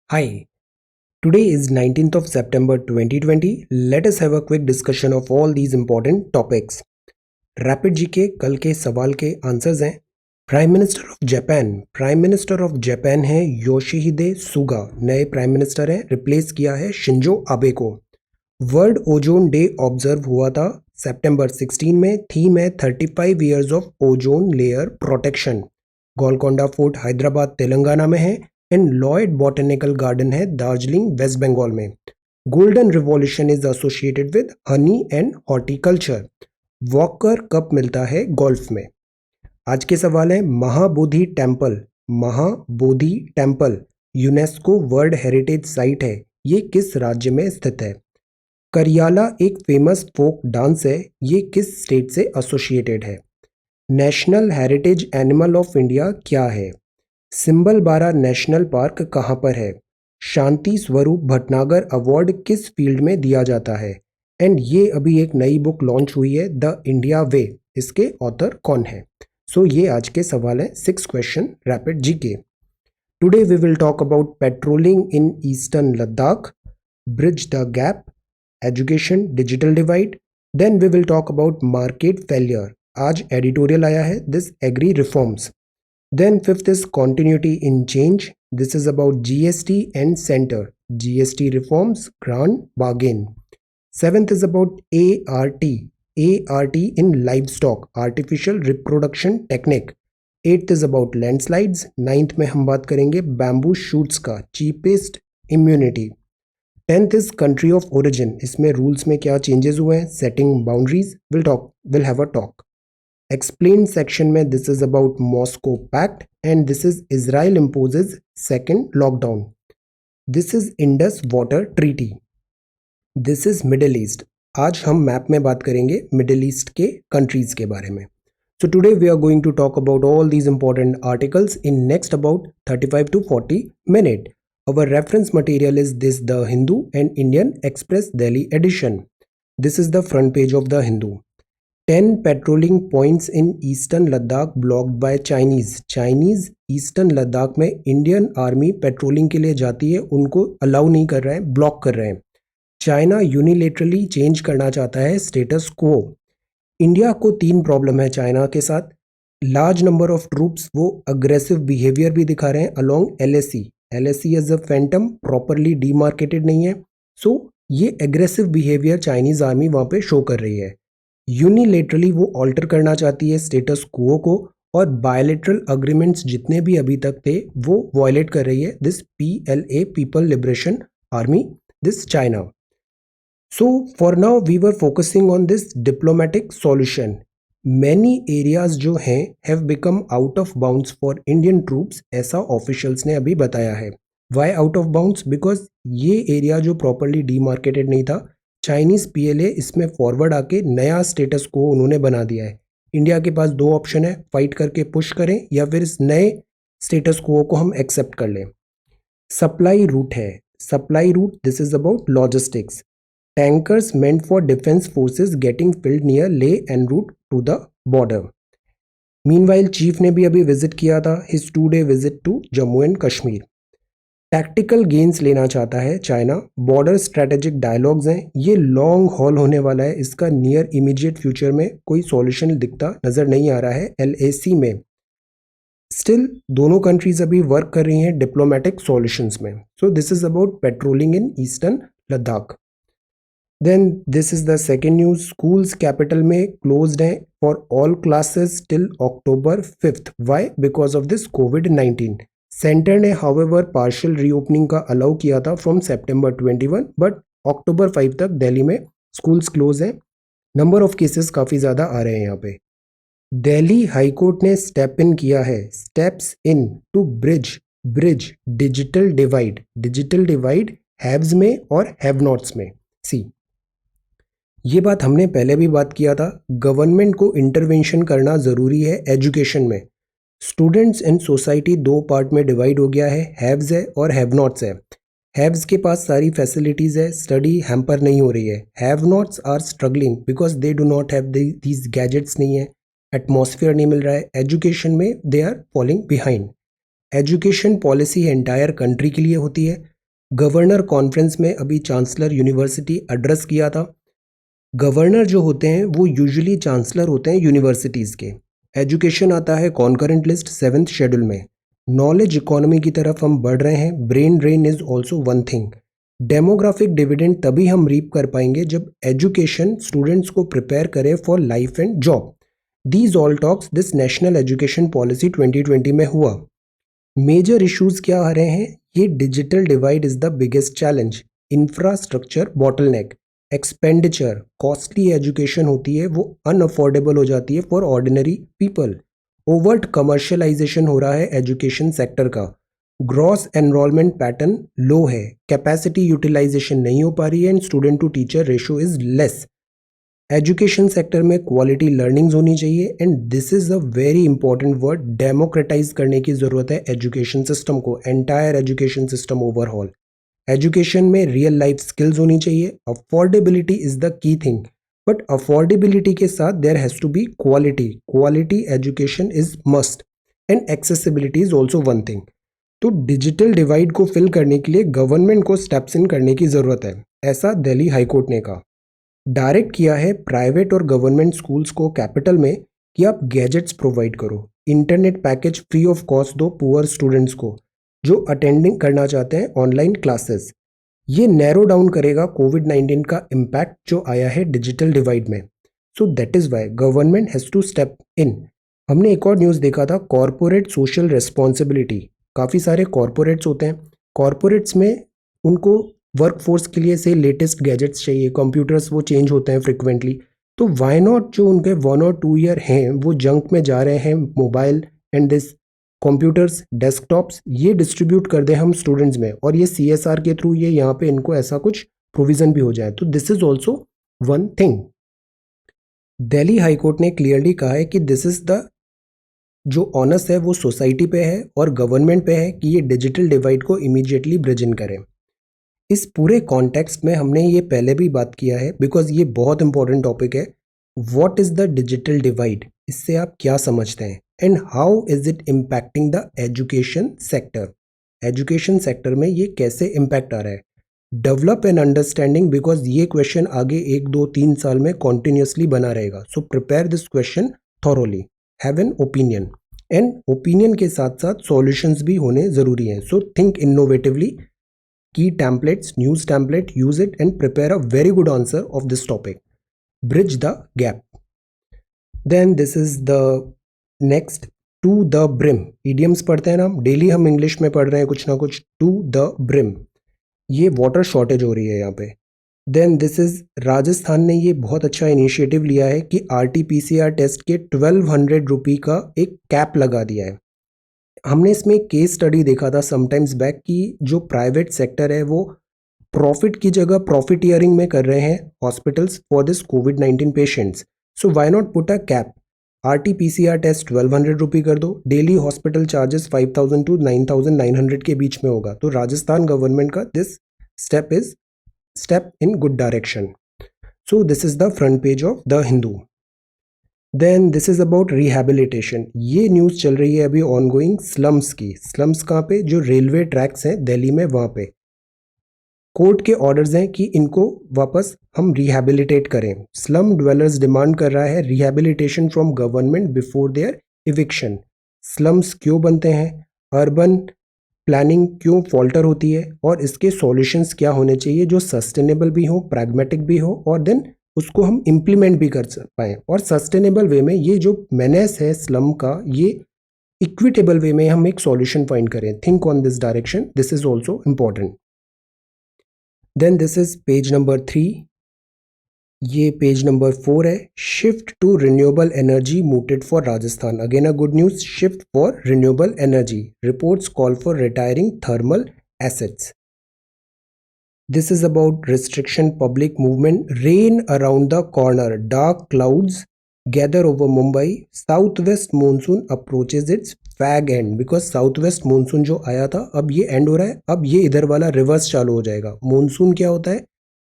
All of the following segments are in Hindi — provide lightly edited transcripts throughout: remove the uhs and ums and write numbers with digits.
Hi, today is 19th of September 2020. Let us have a quick discussion of all these important topics. Rapid जी के कल के सवाल के आंसर्स हैं। प्राइम मिनिस्टर ऑफ जापान है योशिहिदे सुगा, नए प्राइम मिनिस्टर हैं, रिप्लेस किया है शिंजो आबे को। वर्ल्ड ओजोन डे ऑब्जर्व हुआ था सितंबर 16 में। थीम है 35 years of ozone layer protection. Golconda fort Hyderabad Telangana में है एंड लॉयड बॉटेनिकल गार्डन है दार्जिलिंग वेस्ट बंगाल में। Golden revolution is associated with honey and horticulture. Walker cup मिलता है गोल्फ में। आज के सवाल है Mahabodhi temple UNESCO world heritage site है, ये किस राज्य में स्थित है? करियाला एक फेमस फोक डांस है, ये किस स्टेट से एसोसिएटेड है? National heritage animal of India क्या है? सिंबलबारा नेशनल पार्क कहाँ पर है? शांति स्वरूप भटनागर अवार्ड किस फील्ड में दिया जाता है? एंड ये अभी एक नई बुक लॉन्च हुई है, द इंडिया वे, इसके ऑथर कौन है? सो ये आज के सवाल है 6 question rapid GK. Today we will talk about patrolling in eastern Ladakh, bridge the gap, education digital divide, then we will talk about market failure. आज एडिटोरियल आया है this agri reforms. Then fifth is continuity in change. This is about GST and center. GST reforms, grand bargain. Seventh is about ART. ART in livestock, artificial reproduction technique. Eighth is about landslides. Ninth में हम बात करेंगे bamboo shoots का cheapest immunity. 10th is country of origin. इसमें rules में क्या changes हुए हैं, setting boundaries. We'll have a talk. Explained section में this is about Moscow Pact and this is Israel imposes second lockdown. This is Indus Water Treaty. This is Middle East. आज हम मैप में बात करेंगे मिडिल ईस्ट के कंट्रीज के बारे में. So today we are going to talk about all these important articles in next about 35 to 40 minutes. Our reference material is this The Hindu and Indian Express Delhi edition. This is the front page of The Hindu. 10 patrolling points in eastern Ladakh blocked by Chinese eastern Ladakh में इंडियन आर्मी पेट्रोलिंग के लिए जाती है, उनको अलाउ नहीं कर रहे हैं, ब्लॉक कर रहे हैं। चाइना यूनिलेटरली चेंज करना चाहता है स्टेटस क्वो। इंडिया को 3 प्रॉब्लम है चाइना के साथ। लार्ज नंबर ऑफ ट्रूप्स, वो अग्रेसिव बिहेवियर भी दिखा रहे हैं along LAC as a phantom, properly demarcated नहीं है। सो ये एग्रेसिव बिहेवियर चाइनीज आर्मी वहाँ पे शो कर रही है। यूनिलेटरली वो ऑल्टर करना चाहती है स्टेटस क्वो को, और बायलेटरल अग्रीमेंट्स जितने भी अभी तक थे वो वायलेट कर रही है this PLA people liberation army, this China. So for now we were focusing on this diplomatic solution. Many areas जो हैं have become out of bounds for Indian troops, ऐसा ऑफिशियल्स ने अभी बताया है। Why out of bounds? Because ये एरिया जो प्रॉपरली डीमार्केटेड नहीं था, चाइनीज PLA इसमें फॉरवर्ड आके नया स्टेटस को उन्होंने बना दिया है। इंडिया के पास 2 ऑप्शन है, फाइट करके पुश करें या फिर इस नए स्टेटस को हम एक्सेप्ट कर लें। सप्लाई रूट है, supply route, this is about logistics. Tankers meant for defence forces getting filled near Leh and route to the border. Meanwhile chief ने भी अभी विजिट किया था, his 2-day visit to Jammu and Kashmir. Tactical gains लेना चाहता है चाइना। बॉर्डर स्ट्रेटेजिक डायलॉग्स हैं, ये लॉन्ग हॉल होने वाला है, इसका नियर इमीडिएट फ्यूचर में कोई सॉल्यूशन दिखता नजर नहीं आ रहा है LAC में। स्टिल दोनों कंट्रीज अभी वर्क कर रही हैं डिप्लोमेटिक सॉल्यूशंस में। So this is about patrolling in eastern Ladakh. Then this is the second news. Schools capital में क्लोज्ड हैं for all classes till October 5th। Why? Because of this COVID-19। Centre ने हाउएवर पार्शियल रीओपनिंग का अलाउ किया था फ्रॉम September 21, बट October 5 तक दिल्ली में स्कूल्स क्लोज हैं। नंबर ऑफ केसेस काफ़ी ज़्यादा आ रहे हैं यहाँ पे। दिल्ली हाईकोर्ट ने स्टेप इन किया है, steps in to bridge digital divide haves में और हैव नॉट्स में। सी, ये बात हमने पहले भी बात किया था, गवर्नमेंट को इंटरवेंशन करना ज़रूरी है एजुकेशन में। स्टूडेंट्स एंड सोसाइटी 2 पार्ट में डिवाइड हो गया है, हैव्स है और हैव नॉट्स है। हैव्स के पास सारी फैसिलिटीज़ है, स्टडी हैम्पर नहीं हो रही है। Have nots are struggling because they do not have these gadgets, नहीं है, एटमॉस्फेयर नहीं मिल रहा है, एजुकेशन में they are falling behind. Education policy entire country के लिए होती है, गवर्नर कॉन्फ्रेंस में अभी चांसलर यूनिवर्सिटी एड्रेस किया था। गवर्नर जो होते हैं वो यूजुअली चांसलर होते हैं यूनिवर्सिटीज़ के। एजुकेशन आता है कॉन्करेंट लिस्ट 7th शेड्यूल में। नॉलेज इकोनॉमी की तरफ हम बढ़ रहे हैं। Brain drain is also one thing. Demographic dividend तभी हम रीप कर पाएंगे जब एजुकेशन स्टूडेंट्स को प्रिपेयर करे for life and job. These all talks this national education policy 2020 में हुआ। मेजर इश्यूज क्या आ रहे हैं? ये digital divide is the biggest challenge. Infrastructure bottleneck, expenditure, costly education होती है वो अनअफोर्डेबल हो जाती है for ordinary people. Overt commercialisation हो रहा है एजुकेशन सेक्टर का। ग्रॉस एनरोलमेंट पैटर्न लो है, कैपेसिटी यूटिलाइजेशन नहीं हो पा रही है and student to teacher ratio is less. Education sector में क्वालिटी लर्निंग्स होनी चाहिए and this is a very important word. Democratise करने की जरूरत है एजुकेशन सिस्टम को, entire education system overall. Education में रियल लाइफ स्किल्स होनी चाहिए। Affordability is the key thing, but affordability के साथ there has to be quality. Quality education is must and accessibility is also one thing. तो डिजिटल डिवाइड को फिल करने के लिए गवर्नमेंट को स्टेप्स इन करने की जरूरत है, ऐसा दिल्ली हाईकोर्ट ने कहा। डायरेक्ट किया है प्राइवेट और गवर्नमेंट स्कूल्स को कैपिटल में कि आप गैजेट्स प्रोवाइड करो, internet package free of cost दो पुअर स्टूडेंट्स को जो अटेंडिंग करना चाहते हैं ऑनलाइन क्लासेस। ये नैरो डाउन करेगा कोविड-19 का इम्पैक्ट जो आया है डिजिटल डिवाइड में। So that is why government has to step in. हमने एक और न्यूज़ देखा था, कॉरपोरेट सोशल रिस्पॉन्सिबिलिटी। काफ़ी सारे कॉरपोरेट्स होते हैं, कॉरपोरेट्स में उनको वर्कफोर्स के लिए से लेटेस्ट गैजेट्स चाहिए, कंप्यूटर्स वो चेंज होते हैं फ्रिक्वेंटली। तो वाई नॉट जो उनके 1 और 2 ईयर हैं वो जंक में जा रहे हैं, mobile and this computers desktops ये डिस्ट्रीब्यूट कर दें हम स्टूडेंट्स में, और ये CSR के थ्रू ये यहाँ पे इनको ऐसा कुछ प्रोविजन भी हो जाए। तो this is also one thing. Delhi high court ने क्लियरली कहा है कि दिस इज द जो ऑनस है वो सोसाइटी पे है और गवर्नमेंट पे है कि ये डिजिटल डिवाइड को इमीडिएटली ब्रिज इन करें। इस पूरे कॉन्टेक्स्ट में हमने ये पहले भी बात किया है बिकॉज ये बहुत इंपॉर्टेंट टॉपिक है। What is the digital divide, इससे आप क्या समझते हैं and how is it impacting the education sector. Education sector में ये कैसे इम्पैक्ट आ रहा है। डेवलप एन अंडरस्टैंडिंग, बिकॉज ये क्वेश्चन आगे 1, 2, 3 साल में कॉन्टिन्यूसली बना रहेगा। So prepare this question thoroughly, have an opinion and opinion के साथ साथ सॉल्यूशंस भी होने जरूरी हैं। So think innovatively, key templates, news template, use it and prepare a very good answer of this topic. Bridge the gap. Then this is the next, to the brim. Idioms पढ़ते हैं ना हम, डेली हम इंग्लिश में पढ़ रहे हैं कुछ ना कुछ। to the brim, ये वाटर शॉर्टेज हो रही है यहाँ पे। देन दिस इज राजस्थान ने ये बहुत अच्छा इनिशिएटिव लिया है कि RT-PCR टेस्ट के 1200 रुपये का एक कैप लगा दिया है। हमने इसमें एक केस स्टडी देखा था समटाइम्स बैक कि जो प्राइवेट सेक्टर है वो प्रॉफिट की जगह प्रॉफिटियरिंग में कर रहे हैं हॉस्पिटल्स फॉर दिस कोविड-19 patients. So why not put a cap. RT-PCR test 1200 रुपये कर दो, डेली हॉस्पिटल चार्जेस 5000 to 9900 के बीच में होगा। तो राजस्थान गवर्नमेंट का this step is step in good direction. So this is the front page of the Hindu. Then this is about rehabilitation. ये न्यूज़ चल रही है अभी ऑनगोइंग स्लम्स की। स्लम्स कहाँ पे? जो रेलवे ट्रैक्स हैं दिल्ली में, वहाँ पे कोर्ट के ऑर्डर्स हैं कि इनको वापस हम रिहैबिलिटेट करें। स्लम ड्वेलर्स डिमांड कर रहा है rehabilitation from government before their eviction. Slums क्यों बनते हैं, अर्बन प्लानिंग क्यों फॉल्टर होती है, और इसके सॉल्यूशंस क्या होने चाहिए जो सस्टेनेबल भी हो, प्रैग्मेटिक भी हो, और देन उसको हम इम्प्लीमेंट भी कर पाएँ और सस्टेनेबल वे में। ये जो मेनेस है स्लम का, ये इक्विटेबल वे में हम एक सॉल्यूशन फाइंड करें। Think on this direction, this is also important. Then this is page number 3, ये पेज नंबर 4 है। Shift to renewable energy mooted for Rajasthan. Again a good news, shift for renewable energy. Reports call for retiring thermal assets. This is about restriction public movement. Rain around the corner. Dark clouds gather over Mumbai. Southwest monsoon approaches its fag end. Because southwest monsoon जो आया था अब ये एंड हो रहा है, अब ये इधर वाला रिवर्स चालू हो जाएगा। मॉनसून क्या होता है?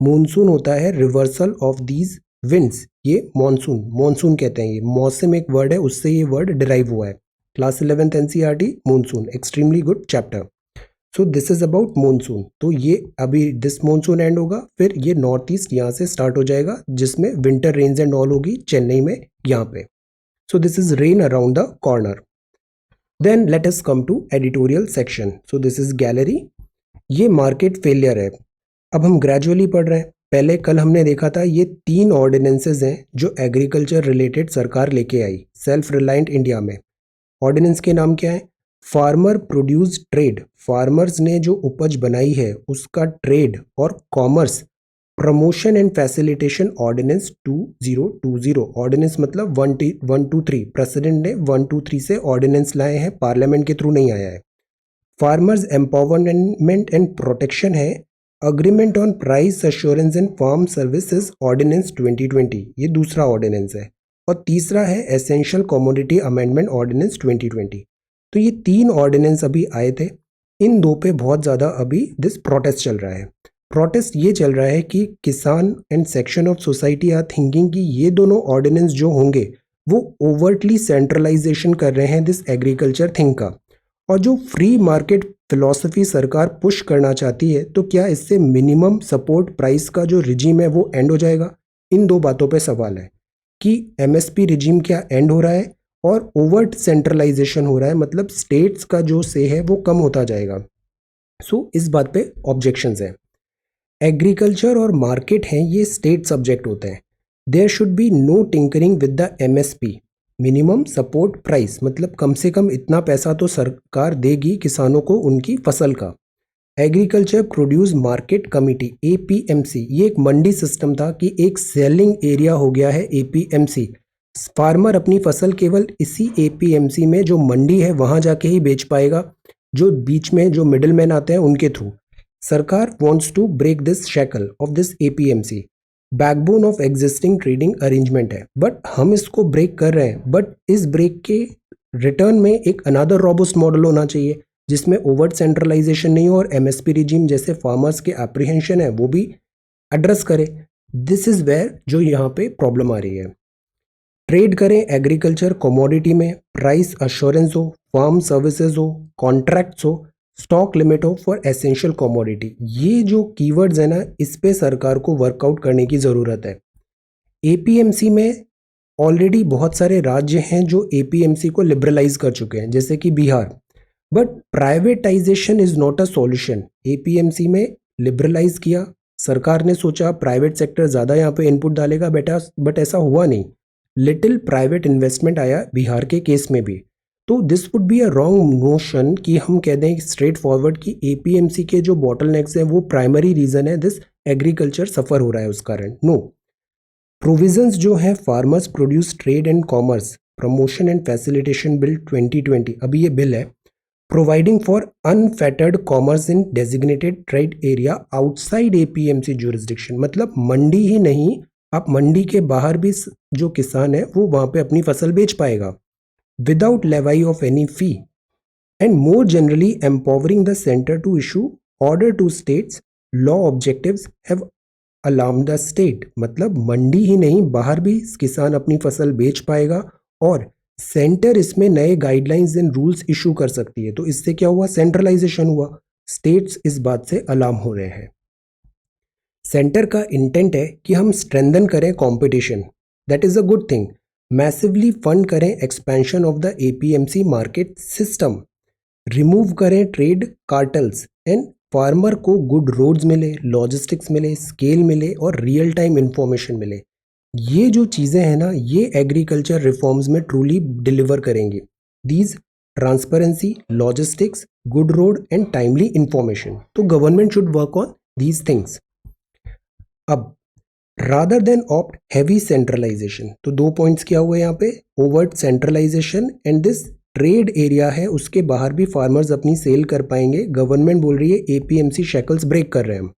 मॉनसून होता है रिवर्सल ऑफ दीज विंड्स। ये मॉनसून कहते हैं। ये मौसम एक वर्ड है, उससे ये वर्ड डिराइव हुआ है। Class 11th NCERT monsoon, extremely good chapter. So this is about monsoon. तो ये अभी दिस मानसून एंड होगा, फिर ये नॉर्थ ईस्ट यहाँ से स्टार्ट हो जाएगा जिसमें विंटर रेन्स एंड ऑल होगी चेन्नई में यहाँ पे। So this is rain around the corner. Then let us come to editorial section. So this is gallery. ये मार्केट फेलियर है। अब हम ग्रेजुअली पढ़ रहे हैं। पहले कल हमने देखा था ये 3 ऑर्डिनेंसेस हैं जो एग्रीकल्चर रिलेटेड सरकार लेके आई सेल्फ रिलायंट इंडिया में। ऑर्डिनेंस के नाम क्या है? फार्मर प्रोड्यूस ट्रेड, फार्मर्स ने जो उपज बनाई है उसका ट्रेड और commerce promotion and facilitation ordinance 2020। Ordinance मतलब 123। प्रेसिडेंट ने 123 से ऑर्डिनेंस लाए हैं, पार्लियामेंट के थ्रू नहीं आया है। फार्मर्स एम्पावरमेंट एंड प्रोटेक्शन है agreement on price assurance and farm services ordinance 2020, ये दूसरा ऑर्डिनेंस है। और तीसरा है एसेंशियल कमोडिटी अमेंडमेंट ऑर्डिनेंस 2020। तो ये 3 ऑर्डिनेंस अभी आए थे। इन दो पे बहुत ज़्यादा अभी दिस प्रोटेस्ट चल रहा है। प्रोटेस्ट ये चल रहा है कि किसान and section of society are thinking कि ये दोनों ऑर्डिनेंस जो होंगे वो ओवरटली सेंट्रलाइजेशन कर रहे हैं दिस एग्रीकल्चर थिंग का। और जो फ्री मार्केट फिलॉसफी सरकार पुश करना चाहती है, तो क्या इससे मिनिमम सपोर्ट प्राइस का जो रिजीम है वो एंड हो जाएगा? इन दो बातों पे सवाल है कि एमएसपी रिजीम क्या एंड हो रहा है और ओवर्ट सेंट्रलाइजेशन हो रहा है, मतलब स्टेट्स का जो से है वो कम होता जाएगा। सो इस बात पे ऑब्जेक्शंस हैं। एग्रीकल्चर और मार्केट हैं ये स्टेट सब्जेक्ट होते हैं। There should be no tinkering with the MSP, minimum support price, मतलब कम से कम इतना पैसा तो सरकार देगी किसानों को उनकी फसल का। Agriculture produce market committee APMC, ये एक मंडी सिस्टम था कि एक सेलिंग एरिया हो गया है एपीएमसी। फार्मर अपनी फसल केवल इसी एपीएमसी में जो मंडी है वहां जाके ही बेच पाएगा, जो बीच में जो मिडिल मैन आते हैं उनके थ्रू। सरकार wants to break this shackle of this APMC, backbone of existing trading arrangement है, बट हम इसको ब्रेक कर रहे हैं। बट इस ब्रेक के रिटर्न में एक अनदर रोबस्ट मॉडल होना चाहिए जिसमें ओवर सेंट्रलाइजेशन नहीं हो और एमएसपी रिजीम जैसे फार्मर्स के एप्रीहेंशन है वो भी एड्रेस करे। दिस इज वेयर जो यहाँ पे प्रॉब्लम आ रही है। ट्रेड करें एग्रीकल्चर कमोडिटी में, प्राइस अश्योरेंस हो, फार्म सर्विसेज हो, कॉन्ट्रैक्ट्स हो, स्टॉक लिमिट हो फॉर एसेंशियल कमोडिटी। ये जो कीवर्ड्स है ना, इस पे सरकार को वर्कआउट करने की ज़रूरत है। एपीएमसी में ऑलरेडी बहुत सारे राज्य हैं जो एपीएमसी को लिबरलाइज कर चुके हैं, जैसे कि Bihar. But privatisation is not a solution. APMC में लिबरलाइज किया, सरकार ने सोचा प्राइवेट सेक्टर ज़्यादा यहाँ पे इनपुट डालेगा बेटा, बट ऐसा हुआ नहीं। लिटिल प्राइवेट इन्वेस्टमेंट आया बिहार के केस में भी। तो this would be a wrong notion कि हम कह दें स्ट्रेट फॉरवर्ड कि एपीएमसी के जो बॉटलनेक्स हैं वो प्राइमरी रीजन है दिस एग्रीकल्चर सफर हो रहा है उस कारण। नो, प्रोविजंस जो है farmers produce trade and commerce promotion and facilitation bill 2020, अभी ये बिल है providing for unfettered commerce in designated trade area outside APMC jurisdiction, मतलब मंडी ही नहीं, आप मंडी के बाहर भी जो किसान है वो वहां पे अपनी फसल बेच पाएगा without levy of any fee, and more generally empowering the center to issue order to states. Law objectives have alarmed the state, मतलब मंडी ही नहीं बाहर भी किसान अपनी फसल बेच पाएगा और सेंटर इसमें नए गाइडलाइंस एंड रूल्स इशू कर सकती है। तो इससे क्या हुआ? सेंट्रलाइजेशन हुआ। स्टेट्स इस बात से अलार्म हो रहे हैं। सेंटर का इंटेंट है कि हम स्ट्रेंथन करें competition, that is a good thing. Massively fund करें expansion of the APMC market system, remove करें ट्रेड कार्टल्स एंड फार्मर को गुड रोड्स मिले, लॉजिस्टिक्स मिले, स्केल मिले और रियल टाइम इंफॉर्मेशन मिले। ये जो चीज़ें हैं ना, ये एग्रीकल्चर रिफॉर्म्स में ट्रूली डिलीवर करेंगी। These transparency, logistics, good road and timely information. तो government should work on these things. अब rather than opt heavy centralisation, तो 2 पॉइंट्स क्या हुए यहाँ पे? Overt centralisation and this trade area है उसके बाहर भी फार्मर्स अपनी सेल कर पाएंगे। गवर्नमेंट बोल रही है एपीएमसी शैकल्स ब्रेक कर रहे हैं हम।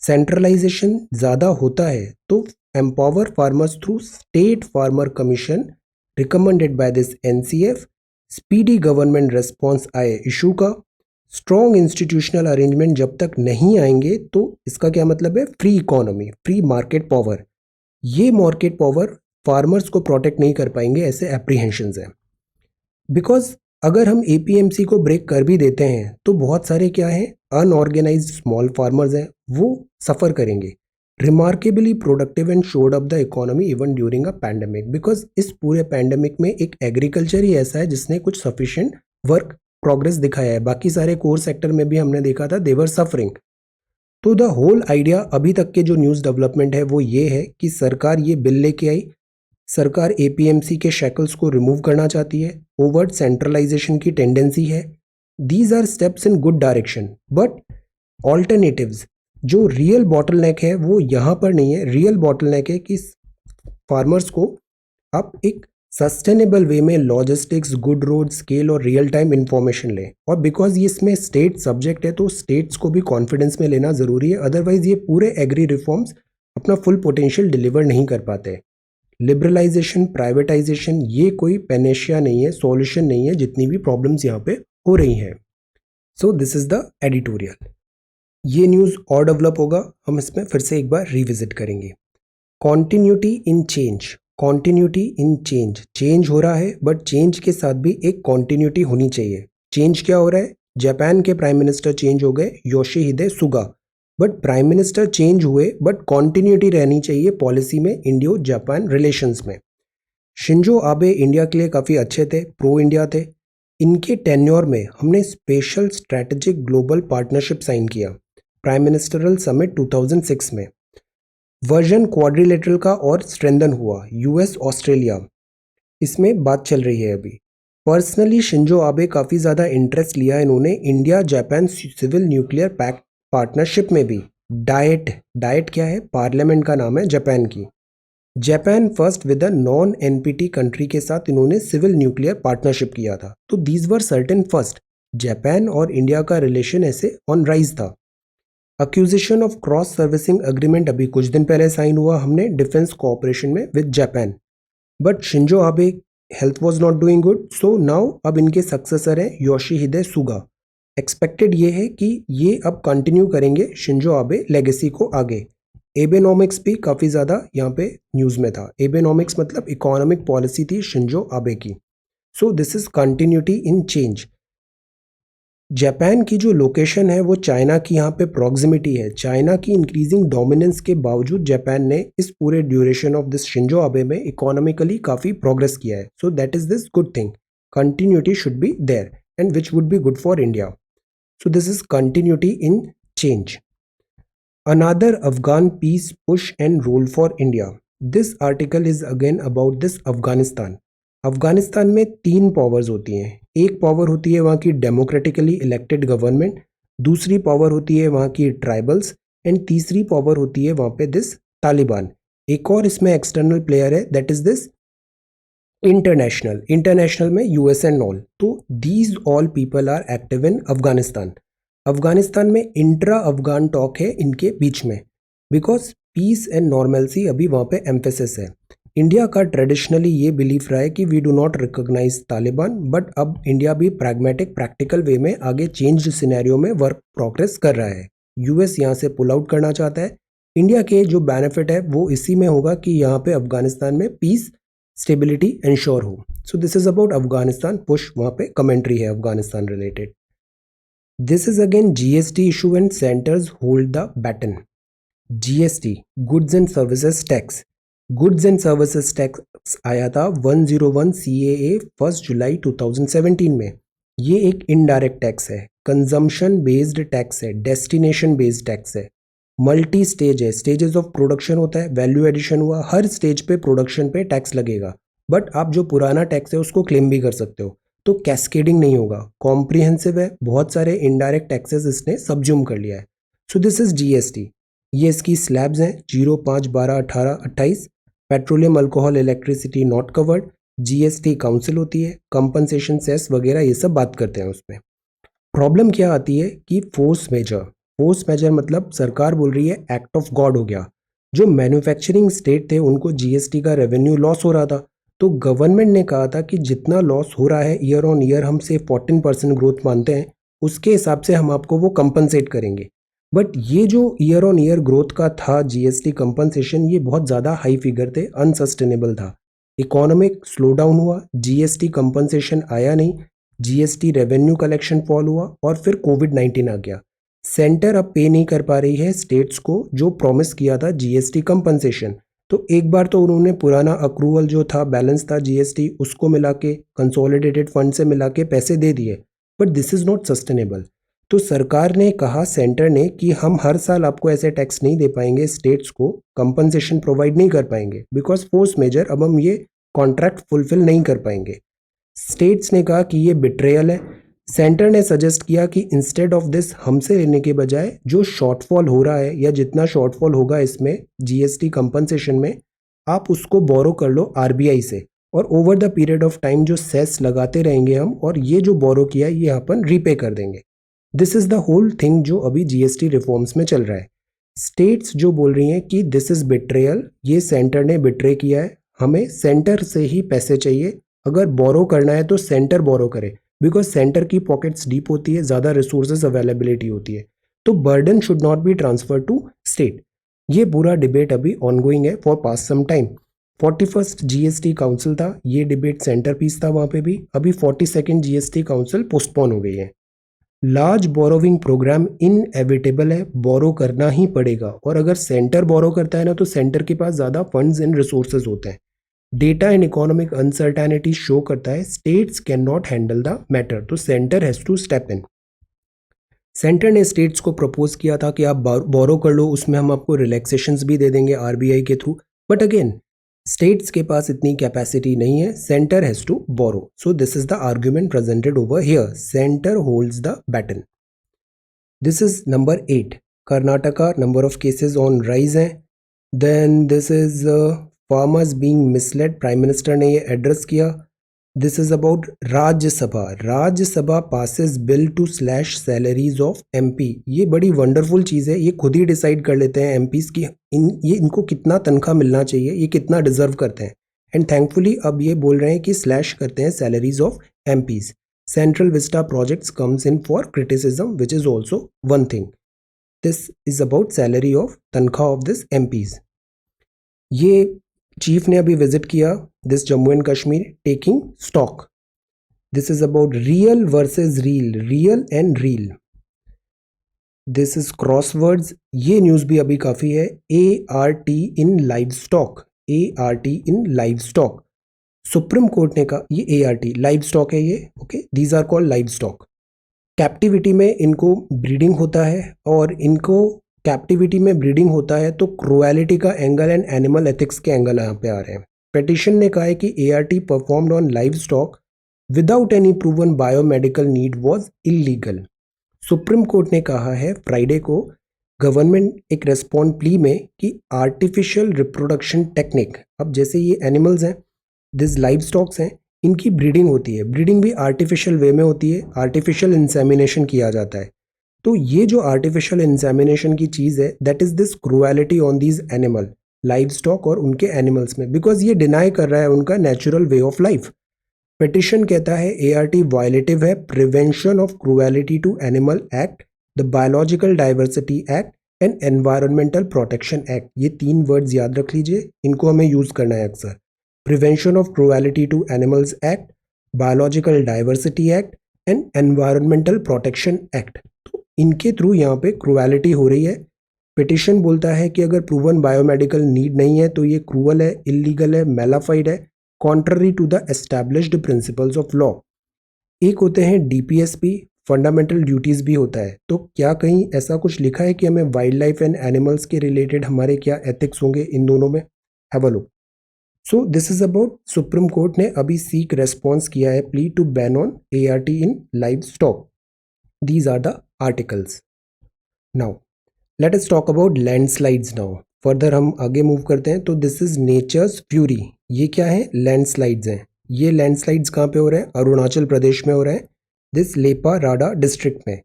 सेंट्रलाइजेशन ज़्यादा होता है तो empower farmers through state farmer commission recommended by this NCF. Speedy government response आए इशू का। स्ट्रॉन्ग इंस्टीट्यूशनल अरेंजमेंट जब तक नहीं आएंगे तो इसका क्या मतलब है? Free economy, free market power. ये मार्केट पावर फार्मर्स को प्रोटेक्ट नहीं कर पाएंगे, ऐसे एप्रीहेंशंस हैं। बिकॉज अगर हम एपीएमसी को ब्रेक कर भी देते हैं तो बहुत सारे क्या हैं, अनऑर्गेनाइज्ड स्मॉल फार्मर्स हैं, वो सफ़र करेंगे। Remarkably productive and showed up the economy even during a pandemic, because इस पूरे पैंडेमिक में एक एग्रीकल्चर ही ऐसा है जिसने कुछ सफिशिएंट वर्क प्रोग्रेस दिखाया है। बाकी सारे कोर सेक्टर में भी हमने देखा था देवर सफरिंग। तो द होल आइडिया अभी तक के जो न्यूज़ डेवलपमेंट है वो ये है कि सरकार ये बिल लेके आई, सरकार एपीएमसी के शैकल्स को रिमूव करना चाहती है, ओवर्ट सेंट्रलाइजेशन की टेंडेंसी है। These are steps in good direction, but alternatives, जो रियल बॉटलनेक है वो यहाँ पर नहीं है। रियल बॉटलनेक है कि फार्मर्स को आप एक सस्टेनेबल वे में लॉजिस्टिक्स, गुड रोड, स्केल और रियल टाइम इंफॉर्मेशन लें। और बिकॉज ये इसमें स्टेट सब्जेक्ट है तो स्टेट्स को भी कॉन्फिडेंस में लेना ज़रूरी है, अदरवाइज ये पूरे एग्री रिफॉर्म्स अपना फुल पोटेंशियल डिलीवर नहीं कर पाते। लिबरलाइजेशन, प्राइवेटाइजेशन ये कोई पेनेशिया नहीं है, सॉल्यूशन नहीं है जितनी भी प्रॉब्लम्स यहाँ पे हो रही हैं। So this is the editorial. ये न्यूज़ और डेवलप होगा, हम इसमें फिर से एक बार रिविजिट करेंगे। कॉन्टिन्यूटी इन चेंज, कॉन्टिन्यूटी इन चेंज, चेंज हो रहा है बट चेंज के साथ भी एक कॉन्टिन्यूटी होनी चाहिए। चेंज क्या हो रहा है, जापान के प्राइम मिनिस्टर चेंज हो गए, Yoshihide Suga, but prime minister change हुए बट कॉन्टिन्यूटी रहनी चाहिए पॉलिसी में, इंडियो जापान रिलेशंस में। शिंजो आबे इंडिया के लिए काफ़ी अच्छे थे, प्रो इंडिया थे। इनके टेन्योर में हमने special strategic global partnership sign किया, प्राइम मिनिस्टरल समिट 2006 में। वर्जन क्वाड्रिलेटरल का और स्ट्रेंथन हुआ, यूएस ऑस्ट्रेलिया, इसमें बात चल रही है अभी। पर्सनली शिंजो आबे काफ़ी ज़्यादा इंटरेस्ट लिया इन्होंने India Japan civil nuclear pact partnership में भी। डाइट, डाइट क्या है, पार्लियामेंट का नाम है जापान की। Japan first with a non NPT country के साथ इन्होंने सिविल न्यूक्लियर पार्टनरशिप किया था। तो these were certain first, Japan और इंडिया का रिलेशन ऐसे ऑन राइज था। Acquisition of cross servicing agreement अभी कुछ दिन पहले साइन हुआ हमने डिफेंस कोऑपरेशन में with Japan. But Shinzo Abe health was not doing good, so now अब इनके सक्सेसर हैं योशिहिदे सुगा। एक्सपेक्टेड ये है कि ये अब कंटिन्यू करेंगे शिंजो आबे लेगेसी को आगे। एबेनॉमिक्स भी काफ़ी ज़्यादा यहाँ पे न्यूज़ में था। एबेनॉमिक्स मतलब इकोनॉमिक पॉलिसी थी शिंजो आबे की। सो this is continuity in change. Japan की जो लोकेशन है वो चाइना की यहाँ पे प्रॉक्सिमिटी है। चाइना की इंक्रीजिंग डोमिनेंस के बावजूद जापान ने इस पूरे duration of this Shinzo Abe में इकोनॉमिकली काफ़ी प्रोग्रेस किया है। So that is this good thing, continuity should be there and which would be good for India. So this is continuity in change. Another Afghan peace push and role for India. This article is again about this Afghanistan. Afghanistan में 3 पावर्स होती हैं। एक पावर होती है वहाँ की डेमोक्रेटिकली इलेक्टेड गवर्नमेंट, दूसरी पावर होती है वहाँ की ट्राइबल्स एंड तीसरी पावर होती है वहाँ पे दिस तालिबान। एक और इसमें एक्सटर्नल प्लेयर है, that is this international. International में यूएस एंड ऑल। तो these all people are active in Afghanistan. Afghanistan में इंट्रा अफगान टॉक है इनके बीच में, बिकॉज पीस एंड नॉर्मलसी अभी वहाँ पे एम्फेसिस है। इंडिया का ट्रेडिशनली ये बिलीफ रहा है कि we do not recognise Taliban, but अब इंडिया भी प्रैग्मेटिक प्रैक्टिकल वे में आगे चेंज्ड सिनेरियो में वर्क प्रोग्रेस कर रहा है। यूएस यहाँ से पुल आउट करना चाहता है। इंडिया के जो बेनिफिट है वो इसी में होगा कि यहाँ पे अफगानिस्तान में पीस स्टेबिलिटी इंश्योर हो। So this is about Afghanistan push, वहाँ पे कमेंट्री है Afghanistan related. This is again GST issue and centres hold the baton. GST, goods and services tax. Goods and services tax आया था 101 CAA 1 जुलाई 2017 में। ये एक इनडायरेक्ट टैक्स है, कंजम्पशन बेस्ड टैक्स है, डेस्टिनेशन बेस्ड टैक्स है, मल्टी स्टेज है, स्टेजेस ऑफ प्रोडक्शन होता है, वैल्यू एडिशन हुआ, हर स्टेज पे प्रोडक्शन पे टैक्स लगेगा। बट आप जो पुराना टैक्स है उसको क्लेम भी कर सकते हो, तो कैस्केडिंग नहीं होगा, कॉम्प्रिहेंसिव है, बहुत सारे इनडायरेक्ट टैक्सेस इसने सब्ज्यूम कर लिया है। So this is GST. ये इसकी स्लैब्स हैं 0, 5, 12, 18, 28। Petroleum, alcohol, electricity not covered. GST council होती है, कंपनसेशन, सेस वगैरह ये सब बात करते हैं उसमें। प्रॉब्लम क्या आती है कि फोर्स मेजर, फोर्स मेजर मतलब सरकार बोल रही है एक्ट ऑफ गॉड हो गया। जो मैन्युफैक्चरिंग स्टेट थे उनको जीएसटी का रेवेन्यू लॉस हो रहा था, तो गवर्नमेंट ने कहा था कि जितना लॉस हो रहा है ईयर ऑन ईयर हम से 14% ग्रोथ मानते हैं, उसके हिसाब से हम आपको वो कंपनसेट करेंगे। बट ये जो ईयर ऑन ईयर ग्रोथ का था जीएसटी कंपनसेशन, ये बहुत ज़्यादा हाई फिगर थे, अनसस्टेनेबल था। इकोनॉमिक स्लो डाउन हुआ, जीएसटी कंपनसेशन आया नहीं, जीएसटी रेवेन्यू कलेक्शन फॉल हुआ और फिर कोविड-19 आ गया। सेंटर अब पे नहीं कर पा रही है स्टेट्स को जो प्रॉमिस किया था जीएसटी कंपनसेशन। तो एक बार तो उन्होंने पुराना अक्रूवल जो था, बैलेंस था जीएसटी, उसको मिला के कंसोलिडेटेड फंड से मिला के पैसे दे दिए, but this is not sustainable. तो सरकार ने कहा, सेंटर ने, कि हम हर साल आपको ऐसे टैक्स नहीं दे पाएंगे, स्टेट्स को कंपनसेशन प्रोवाइड नहीं कर पाएंगे, बिकॉज फोर्स मेजर अब हम ये कॉन्ट्रैक्ट फुलफिल नहीं कर पाएंगे। स्टेट्स ने कहा कि ये बिट्रेयल है। सेंटर ने सजेस्ट किया कि इंस्टेड ऑफ दिस हमसे लेने के बजाय जो शॉर्टफॉल हो रहा है या जितना शॉर्टफॉल होगा इसमें जीएसटी कंपनसेशन में, आप उसको बोरो कर लो आरबीआई से, और over the period of time जो सेस लगाते रहेंगे हम, और ये जो बोरो किया है ये अपन रीपे कर देंगे। This is the whole thing जो अभी जीएसटी रिफॉर्म्स में चल रहा है। स्टेट्स जो बोल रही हैं कि दिस इज बिट्रेयल, ये सेंटर ने बिट्रे किया है, हमें सेंटर से ही पैसे चाहिए, अगर बोरो करना है तो सेंटर बोरो करे, बिकॉज सेंटर की पॉकेट्स डीप होती है, ज़्यादा रिसोर्सेज अवेलेबिलिटी होती है, तो burden should not be transfer to state. ये पूरा डिबेट अभी ऑनगोइंग है for past some time. 41st GST council था, ये डिबेट सेंटर पीस था वहाँ पे भी, अभी 42nd जीएसटी काउंसिल पोस्टपोन हो गई है। लार्ज बोरोविंग प्रोग्राम इनएविटेबल है, बोरो करना ही पड़ेगा, और अगर सेंटर बोरो करता है ना तो सेंटर के पास ज़्यादा फंड्स एंड रिसोर्सेज होते हैं। Data and economic uncertainty show करता है states can not handle the matter, तो centre has to step in. Centre ने स्टेट्स को प्रपोज किया था कि आप बोरो कर लो, उसमें हम आपको रिलैक्सेशंस भी दे देंगे आरबीआई के थ्रू, बट अगेन स्टेट्स के पास इतनी कैपेसिटी नहीं है, centre has to borrow. So this is the argument presented over here, centre holds the baton. This is number 8। Karnataka, number of cases on rise हैं। Then this is farmers being misled, prime minister ने ये एड्रेस किया। This is about Rajya Sabha, Rajya Sabha passes bill to slash salaries of MP. ये बड़ी वंडरफुल चीज़ है, ये खुद ही डिसाइड कर लेते हैं एमपीज की इनको कितना तनख्वाह मिलना चाहिए, ये कितना डिजर्व करते हैं, एंड थैंकफुली अब ये बोल रहे हैं कि स्लैश करते हैं salaries of MPs. Central Vista projects comes in for criticism which is also one thing. This is about salary of तनख्वाह ऑफ दिस एमपीज। ये चीफ ने अभी विजिट किया this Jammu and Kashmir, taking stock. This is about real versus reel, real and reel. This is crosswords, ये न्यूज भी अभी काफी है। ART in live stock, ART in live stock. Supreme court ने कहा, ये ART लाइव स्टॉक है ये, okay, these are called live stock. Captivity में इनको ब्रीडिंग होता है, और इनको कैप्टिविटी में ब्रीडिंग होता है तो क्रुएलिटी का एंगल एंड एनिमल एथिक्स के एंगल यहाँ पे आ रहे हैं। पेटिशन ने कहा है कि ART performed on live stock without any proven biomedical need was illegal. Supreme court ने कहा है फ्राइडे को गवर्नमेंट एक रेस्पॉन्ड प्ली में कि आर्टिफिशियल रिप्रोडक्शन टेक्निक, अब जैसे ये एनिमल्स हैं, दिस लाइव स्टॉक्स हैं, इनकी ब्रीडिंग होती है, ब्रीडिंग भी आर्टिफिशियल वे में होती है, आर्टिफिशियल इंसेमिनेशन किया जाता है। तो ये जो आर्टिफिशियल इंसेमिनेशन की चीज़ है, that is this cruelty on these animal, live stock और उनके एनिमल्स में, बिकॉज ये डिनाई कर रहा है उनका natural way of life. Petition कहता है ART वायलेटिव है prevention of cruelty to animal act, the biological diversity act and environmental protection act. ये 3 वर्ड्स याद रख लीजिए, इनको हमें यूज़ करना है अक्सर। Prevention of cruelty to animals act, biological diversity act and environmental protection act. तो इनके थ्रू यहाँ पे क्रुएलिटी हो रही है। पिटिशन बोलता है कि अगर प्रूवन बायोमेडिकल नीड नहीं है तो ये क्रूअल है, इलीगल है, मेलाफाइड है, contrary to the established principles of law. एक होते हैं DPSP, फंडामेंटल ड्यूटीज़ भी होता है। तो क्या कहीं ऐसा कुछ लिखा है कि हमें वाइल्ड लाइफ एंड एनिमल्स के रिलेटेड हमारे क्या एथिक्स होंगे इन दोनों में? Have a look. So this is about supreme court ने अभी सीक रेस्पॉन्स किया है plea to ban on ART in live stock. These are the articles. Now let us talk about landslides now. Further हम आगे मूव करते हैं। तो दिस इज नेचर्स फ्यूरी। ये क्या है? लैंडस्लाइड्स हैं। ये लैंडस्लाइड्स कहाँ पे हो रहे हैं? अरुणाचल प्रदेश में हो रहे हैं, दिस लेपा राडा डिस्ट्रिक्ट में।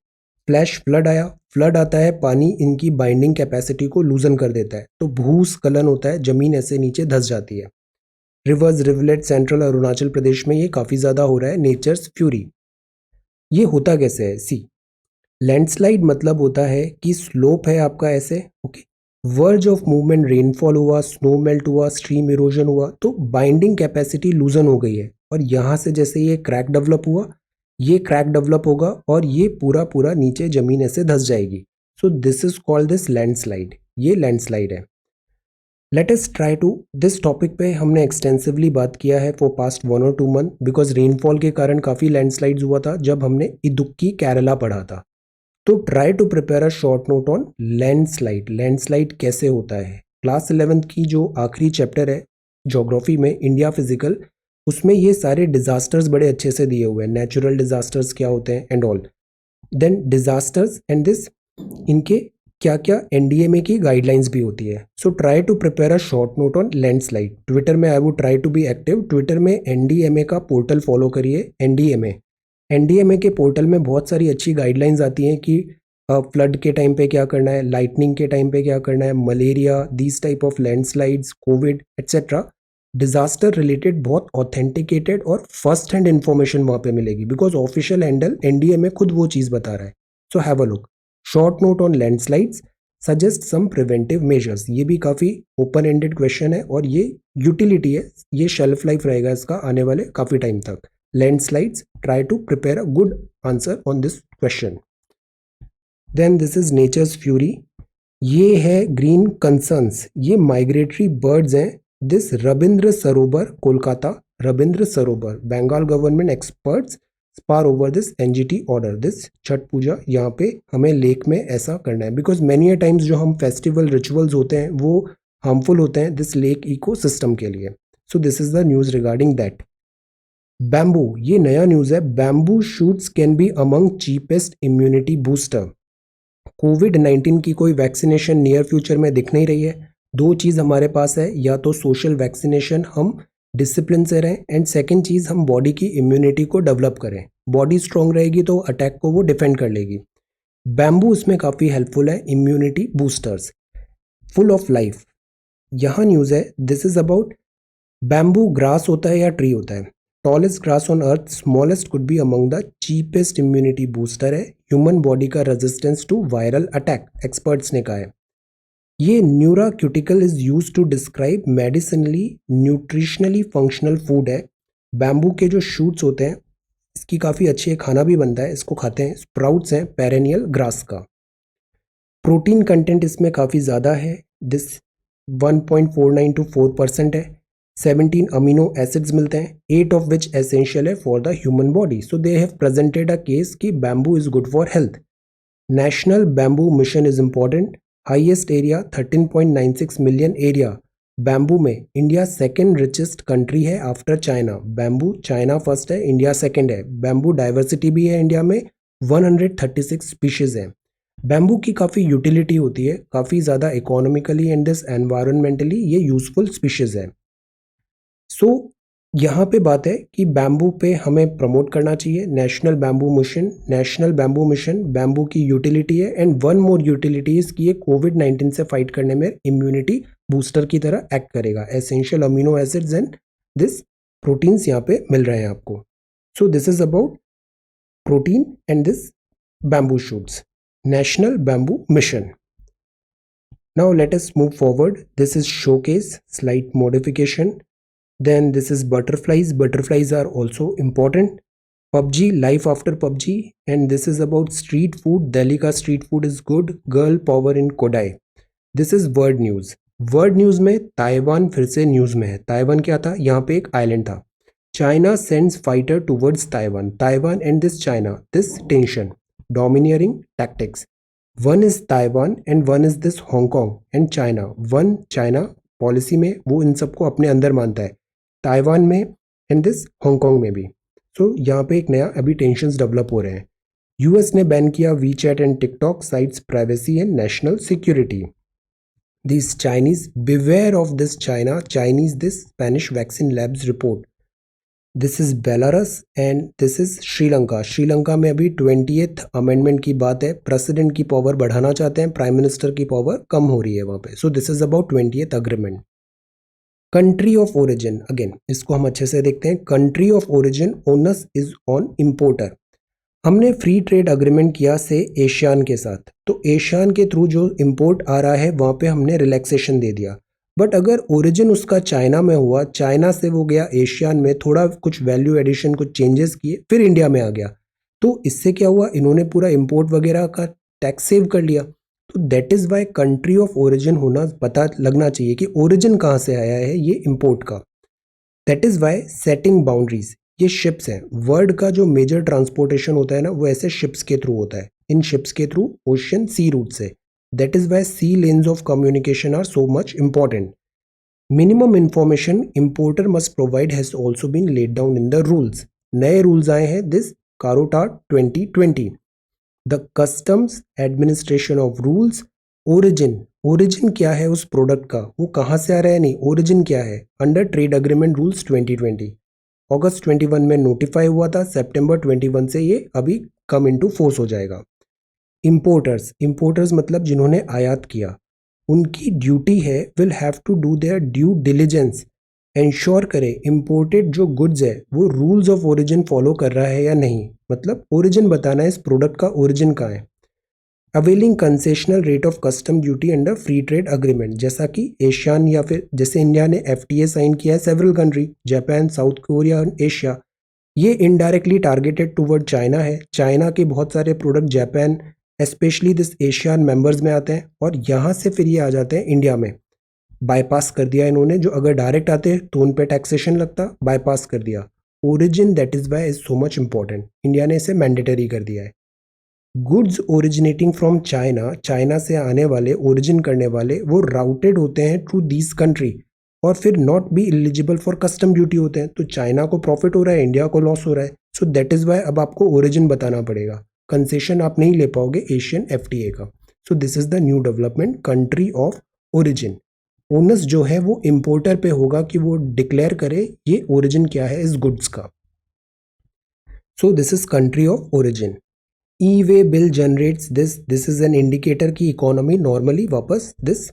फ्लैश फ्लड आया, फ्लड आता है, पानी इनकी बाइंडिंग कैपेसिटी को लूजन कर देता है, तो भूस्खलन होता है, जमीन ऐसे नीचे धस जाती है। रिवर्स रिवलेट सेंट्रल अरुणाचल प्रदेश में ये काफ़ी ज़्यादा हो रहा है, नेचर्स फ्यूरी। ये होता कैसे है? सी, लैंडस्लाइड मतलब होता है कि स्लोप है आपका ऐसे, okay, verge of movement, rainfall हुआ, स्नो मेल्ट हुआ, स्ट्रीम इरोजन हुआ, तो बाइंडिंग कैपेसिटी लूजन हो गई है, और यहाँ से जैसे ये क्रैक डेवलप हुआ, ये क्रैक डेवलप होगा और ये पूरा पूरा नीचे जमीन ऐसे धंस जाएगी। So this is called this landslide, ये लैंडस्लाइड है। Let us try to, this topic पे हमने एक्सटेंसिवली बात किया है फॉर पास्ट 1 और 2 मंथ, बिकॉज रेनफॉल के कारण काफ़ी लैंडस्लाइड्स हुआ था जब हमने इदुक्की केरला पढ़ा था। तो try to prepare a short note on landslide, landslide कैसे होता है। क्लास 11th की जो आखिरी चैप्टर है ज्योग्राफी में, इंडिया फिजिकल, उसमें ये सारे डिजास्टर्स बड़े अच्छे से दिए हुए हैं, नेचुरल डिजास्टर्स क्या होते हैं and all, then disasters and this, इनके क्या क्या एनडीएमए की गाइडलाइंस भी होती है। So try to prepare a short note on landslide. Twitter में I would try to be active, Twitter में एनडीएमए का पोर्टल फॉलो करिए। एनडीएमए के पोर्टल में बहुत सारी अच्छी गाइडलाइंस आती हैं कि फ्लड के टाइम पे क्या करना है, लाइटनिंग के टाइम पे क्या करना है, malaria, these type of landslides, Covid etcetera, disaster related बहुत ऑथेंटिकेटेड और फर्स्ट हैंड इन्फॉर्मेशन वहाँ पे मिलेगी, बिकॉज ऑफिशियल हैंडल एनडीएमए खुद वो चीज़ बता रहा है। So have a look. Short note on landslides, suggest some preventive measures, ये भी काफ़ी ओपन एंडेड क्वेश्चन है और ये यूटिलिटी है, ये शेल्फ लाइफ रहेगा इसका आने वाले काफ़ी टाइम तक। Landslides, try to prepare a good answer on this question. Then this is nature's fury, ये है ग्रीन कंसर्न्स, ये माइग्रेटरी बर्ड्स हैं। This Rabindra Sarovar Kolkata, Rabindra Sarovar, Bengal government experts spar over this NGT order, this Chhath Puja यहाँ पे हमें लेक में ऐसा करना है, बिकॉज मैनी टाइम्स जो हम फेस्टिवल रिचुअल्स होते हैं वो हार्मफुल होते हैं दिस लेक इको सिस्टम के लिए। So this is the news regarding that. Bamboo, ये नया न्यूज है, bamboo shoots can be among cheapest immunity booster. कोविड-19 की कोई वैक्सीनेशन नियर फ्यूचर में दिख नहीं रही है। दो चीज़ हमारे पास है, या तो सोशल वैक्सीनेशन, हम डिसिप्लिन से रहें, एंड सेकेंड चीज़ हम बॉडी की इम्यूनिटी को डेवलप करें। बॉडी स्ट्रांग रहेगी तो अटैक को वो डिफेंड कर लेगी। बैम्बू इसमें काफ़ी हेल्पफुल है, immunity boosters. Full of life, यहाँ न्यूज़ है, this is about bamboo grass होता है या ट्री होता है। Tallest grass on earth, smallest could be among the cheapest immunity booster है, ह्यूमन बॉडी का resistance to viral attack, experts ने कहा है। ये nutraceutical is use to describe medicinally nutritionally functional food है। बैम्बू के जो शूट्स होते हैं इसकी काफ़ी अच्छी खाना भी बनता है, इसको खाते हैं। स्प्राउट्स हैं पेरेनियल ग्रास का। प्रोटीन कंटेंट इसमें काफ़ी ज़्यादा है, दिस 1.49 to 4% है। 17 अमीनो एसिड्स मिलते हैं, 8 ऑफ विच एसेंशियल है for the human body. So they have presented a case कि bamboo is good for health. National bamboo mission is important. Highest area 13.96 million area bamboo में, इंडिया सेकेंड रिचेस्ट कंट्री है after China. Bamboo, China first है, इंडिया सेकेंड है। बैम्बू डाइवर्सिटी भी है इंडिया में, 136 स्पीशीज है। बैम्बू की काफ़ी यूटिलिटी होती है, काफ़ी ज़्यादा इकोनॉमिकली एंड दिस एनवायरमेंटली ये यूजफुल स्पीशीज है। सो यहाँ पे बात है कि बैम्बू पे हमें प्रमोट करना चाहिए। National bamboo mission, national bamboo mission bamboo की यूटिलिटी है, and one more utility is कि ये कोविड-19 से फाइट करने में इम्यूनिटी बूस्टर की तरह एक्ट करेगा। Essential amino acids and this proteins यहाँ पे मिल रहे हैं आपको। सो this is about protein and this bamboo shoots, National Bamboo Mission. Now let us move forward. This is showcase, slight modification. Then this is butterflies. Butterflies are also important. PUBG, life after PUBG, and this is about street food. Delhi ka street food is good. Girl power in Kodai. This is world news. World news में ताइवान फिर से न्यूज़ में है। ताइवान क्या था, यहाँ पे एक आइलैंड था। China sends fighter towards Taiwan, Taiwan and this China, this tension, domineering tactics. One is Taiwan and one is this Hong Kong and China. One China policy में वो इन सबको अपने अंदर मानता है, ताइवान में एंड दिस हांगकांग में भी। सो यहाँ पे एक नया अभी टेंशंस डेवलप हो रहे हैं। यूएस ने बैन किया WeChat and TikTok, sites privacy and national security. This Chinese, beware of this China, Chinese this Spanish vaccine labs report. This is Belarus and this is Sri Lanka. Sri Lanka में अभी 20th अमेंडमेंट की बात है, प्रेसिडेंट की पावर बढ़ाना चाहते हैं, प्राइम मिनिस्टर की पावर कम हो रही है वहाँ पे। So this is about 20th agreement. Country of origin, again इसको हम अच्छे से देखते हैं। Country of origin onus is on importer. हमने फ्री ट्रेड अग्रीमेंट किया से एशियान के साथ, तो एशियान के थ्रू जो इम्पोर्ट आ रहा है वहाँ पे हमने रिलैक्सेशन दे दिया। बट अगर ओरिजिन उसका चाइना में हुआ, चाइना से वो गया एशियान में, थोड़ा कुछ वैल्यू एडिशन, कुछ चेंजेस किए, फिर इंडिया में आ गया, तो इससे क्या हुआ, इन्होंने पूरा इंपोर्ट वगैरह का टैक्स सेव कर लिया। तो that is Y country of origin होना पता लगना चाहिए कि ओरिजिन कहाँ से आया है ये इंपोर्ट का। That is Y setting boundaries, ये शिप्स हैं। वर्ल्ड का जो मेजर ट्रांसपोर्टेशन होता है ना, वो ऐसे शिप्स के थ्रू होता है, इन शिप्स के थ्रू ओशियन सी रूट से। That is why sea lanes of communication are so much important. Minimum information importer must provide has also been laid down in the rules. नए रूल्स आए हैं this CAROTAR 2020। The customs administration of rules. Origin, origin क्या है उस प्रोडक्ट का, वो कहाँ से आ रहा है, नहीं ओरिजिन क्या है, अंडर ट्रेड एग्रीमेंट रूल्स 2020। अगस्त 21 में नोटिफाई हुआ था, सितंबर 21 से ये अभी कम इनटू फोर्स हो जाएगा। इंपोर्टर्स, इंपोर्टर्स मतलब जिन्होंने आयात किया, उनकी ड्यूटी है will have to do their due diligence, ensure करे इंपोर्टेड जो गुड्स है वो रूल्स ऑफ ओरिजिन फॉलो कर रहा है या नहीं, मतलब ओरिजिन बताना है इस प्रोडक्ट का ओरिजिन कहाँ है। Availing concessional rate of custom duty under free trade agreement, जैसा कि एशियान या फिर जैसे इंडिया ने एफटीए साइन किया है several country, Japan, south Korea और एशिया। ये इनडायरेक्टली टारगेटेड टूवर्ड चाइना है। चाइना के बहुत सारे product Japan specially this Asian members में आते हैं और यहाँ से फिर ये आ जाते हैं इंडिया में। बाईपास कर दिया इन्होंने, जो अगर डायरेक्ट आते तो उन पे टैक्सेशन लगता, बाईपास कर दिया। Origin that is why is so much important, India ने इसे मैंडेटरी कर दिया है। Goods originating from China, China से आने वाले ओरिजिन करने वाले वो राउटेड होते हैं थ्रू दिस कंट्री और फिर not be eligible for custom duty होते हैं। तो चाइना को प्रॉफिट हो रहा है, इंडिया को लॉस हो रहा है। सो दैट इज वाई अब आपको ओरिजिन बताना पड़ेगा, कंसेशन आप नहीं ले पाओगे एशियन एफटीए का। So this is the new development, country of origin. Onus जो है वो इंपोर्टर पे होगा कि वो डिक्लेयर करे ये ओरिजिन क्या है इस गुड्स का। So this is country of origin. E way bill generates this is an indicator की इकोनॉमी नॉर्मली वापस दिस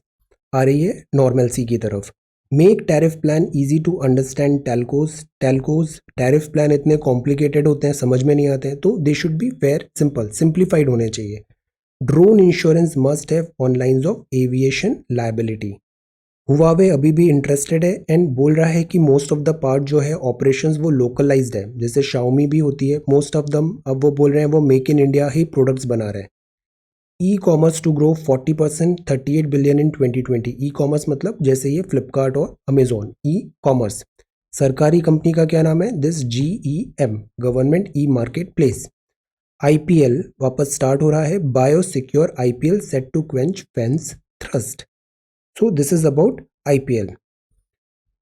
आ रही है नॉर्मलसी की तरफ। Make tariff plan easy to understand telcos tariff plan इतने कॉम्प्लिकेटेड होते हैं, समझ में नहीं आते हैं, तो they should be fair, simple, simplified होने चाहिए। Drone insurance must have on lines of aviation liability. Huawei अभी भी इंटरेस्टेड है एंड बोल रहा है कि मोस्ट ऑफ द पार्ट जो है ऑपरेशंस वो लोकलाइज्ड है, जैसे शाओमी भी होती है, मोस्ट ऑफ दम अब वो बोल रहे हैं वो मेक इन इंडिया ही प्रोडक्ट्स बना रहे हैं। E commerce to grow 40%, 38 billion in 2020। E commerce मतलब जैसे ये फ्लिपकार्ट और अमेजोन, ई कॉमर्स। सरकारी कंपनी का क्या नाम है, this GEM, government e market place. IPL वापस स्टार्ट हो रहा है, bio secure IPL set to quench fans thrust. So this is about IPL.